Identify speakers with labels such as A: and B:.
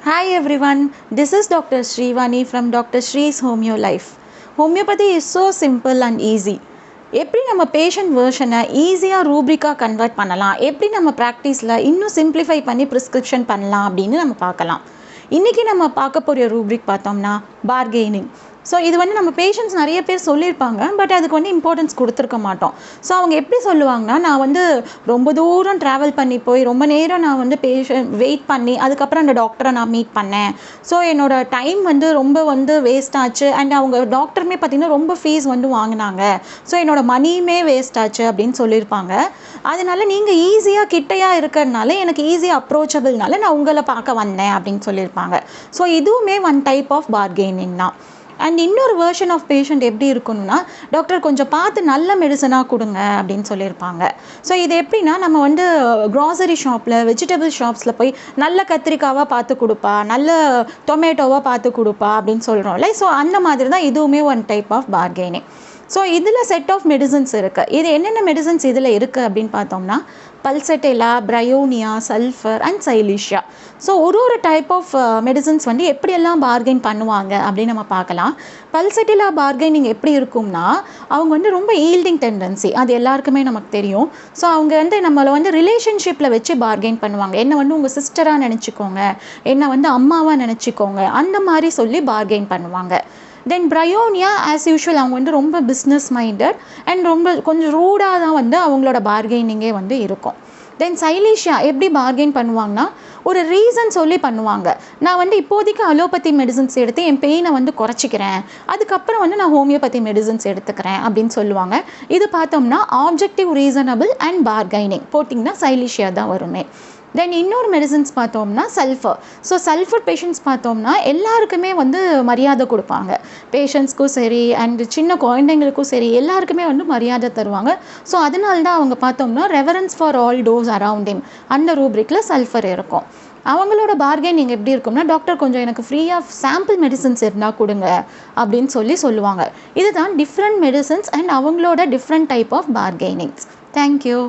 A: Hi everyone, this is Dr. Srivani from Dr. Sri's Homeo Life. Homeopathy is so simple and easy. எப்படி நம்ம patient வேர்ஷனை ஈஸியாக ரூப்ரிக்காக convert பண்ணலாம், எப்படி நம்ம ப்ராக்டிஸில் இன்னும் சிம்பிளிஃபை பண்ணி ப்ரிஸ்கிரிப்ஷன் பண்ணலாம் அப்படின்னு நம்ம பார்க்கலாம். இன்றைக்கி நம்ம பார்க்க போகிற ரூப்ரிக் பார்த்தோம்னா பார்கெய்னிங். ஸோ இது நம்ம பேஷண்ட்ஸ் நிறைய பேர் சொல்லியிருப்பாங்க, பட் அதுக்கு இம்பார்ட்டன்ஸ் கொடுத்துருக்க மாட்டோம். ஸோ அவங்க எப்படி சொல்லுவாங்கன்னா, நான் ரொம்ப தூரம் ட்ராவல் பண்ணி போய் ரொம்ப நேரம் நான் பேஷண்ட் வெயிட் பண்ணி அதுக்கப்புறம் அந்த டாக்டரை நான் மீட் பண்ணேன். ஸோ என்னோடய டைம் ரொம்ப வேஸ்ட் ஆச்சு. அண்ட் அவங்க டாக்டருமே பார்த்திங்கன்னா ரொம்ப ஃபீஸ் வாங்கினாங்க. ஸோ என்னோடய மணியுமே வேஸ்ட் ஆச்சு அப்படின்னு சொல்லியிருப்பாங்க. அதனால நீங்கள் ஈஸியாக கிட்டையாக இருக்கிறதுனால எனக்கு ஈஸியாக அப்ரோச்சபிள்னால நான் உங்களை பார்க்க வந்தேன் அப்படின்னு சொல்லியிருப்பாங்க. ஸோ இதுவுமே ஒன் டைப் ஆஃப் பார்கெய்னிங் தான். அண்ட் இன்னொரு வேர்ஷன் ஆஃப் பேஷண்ட் எப்படி இருக்கணும்னா, டாக்டர் கொஞ்சம் பார்த்து நல்ல மெடிசனாக கொடுங்க அப்படின்னு சொல்லியிருப்பாங்க. ஸோ இது எப்படின்னா, நம்ம க்ராசரி ஷாப்பில் வெஜிடபிள் ஷாப்ஸில் போய் நல்ல கத்திரிக்காவாக பார்த்து கொடுப்பா, நல்ல டொமேட்டோவாக பார்த்து கொடுப்பா அப்படின்னு சொல்கிறோம்ல. ஸோ அந்த மாதிரி தான் இதுவுமே one type of bargaining. So இதில் செட் ஆஃப் மெடிசன்ஸ் இருக்குது. இது என்னென்ன மெடிசன்ஸ் இதில் இருக்குது அப்படின்னு பார்த்தோம்னா, pulsatilla, bryonia, sulphur and silicea. So ஒரு டைப் ஆஃப் மெடிசன்ஸ் எப்படியெல்லாம் பார்கெயின் பண்ணுவாங்க அப்படின்னு நம்ம பார்க்கலாம். பல்செட்டெலா பார்கெனிங் எப்படி இருக்கும்னா, அவங்க ரொம்ப ஈல்டிங் டெண்டன்சி, அது எல்லாருக்குமே நமக்கு தெரியும். ஸோ அவங்க நம்மளை ரிலேஷன்ஷிப்பில் வச்சு பார்கெயின் பண்ணுவாங்க. என்ன உங்கள் சிஸ்டராக நினச்சிக்கோங்க, என்ன அம்மாவாக நினச்சிக்கோங்க, அந்த மாதிரி சொல்லி பார்கெயின் பண்ணுவாங்க. தென் பிரயோனியா ஆஸ் யூஷுவல் அவங்க ரொம்ப பிஸ்னஸ் மைண்டட் அண்ட் கொஞ்சம் ரூடாக தான் அவங்களோட பார்கெய்னிங்கே இருக்கும். தென் சைலிஷியா எப்படி பார்கெயின் பண்ணுவாங்கன்னா, ஒரு ரீசன் சொல்லி பண்ணுவாங்க. நான் இப்போதைக்கு அலோபதி மெடிசன்ஸ் எடுத்து என் பெயினை குறைச்சிக்கிறேன், அதுக்கப்புறம் நான் ஹோமியோபதி மெடிசன்ஸ் எடுத்துக்கிறேன் அப்படின்னு சொல்லுவாங்க. இது பார்த்தோம்னா ஆப்ஜெக்டிவ், ரீசனபிள் அண்ட் பார்கெய்னிங் போட்டிங்கன்னா சைலிஷியா தான் வருமே. தென் இன்னொரு மெடிசன்ஸ் பார்த்தோம்னா சல்ஃபர். ஸோ சல்ஃபர் பேஷண்ட்ஸ் பார்த்தோம்னா எல்லாருக்குமே மரியாதை கொடுப்பாங்க. பேஷண்ட்ஸ்க்கும் சரி அண்ட் சின்ன குழந்தைங்களுக்கும் சரி எல்லாருக்குமே மரியாதை தருவாங்க. ஸோ அதனால தான் அவங்க பார்த்தோம்னா reverence for all dose around him அந்த ரூப்ரிக்கில் சல்ஃபர் இருக்கும். அவங்களோட பார்கெனிங் எப்படி இருக்கும்னா, டாக்டர் கொஞ்சம் எனக்கு ஃப்ரீயாக சாம்பிள் மெடிசன்ஸ் இருந்தால் கொடுங்க அப்படின்னு சொல்லுவாங்க. இதுதான் டிஃப்ரெண்ட் மெடிசன்ஸ் அண்ட் அவங்களோட டிஃப்ரெண்ட் டைப் ஆஃப் பார்கெனிங்ஸ். தேங்க்யூ.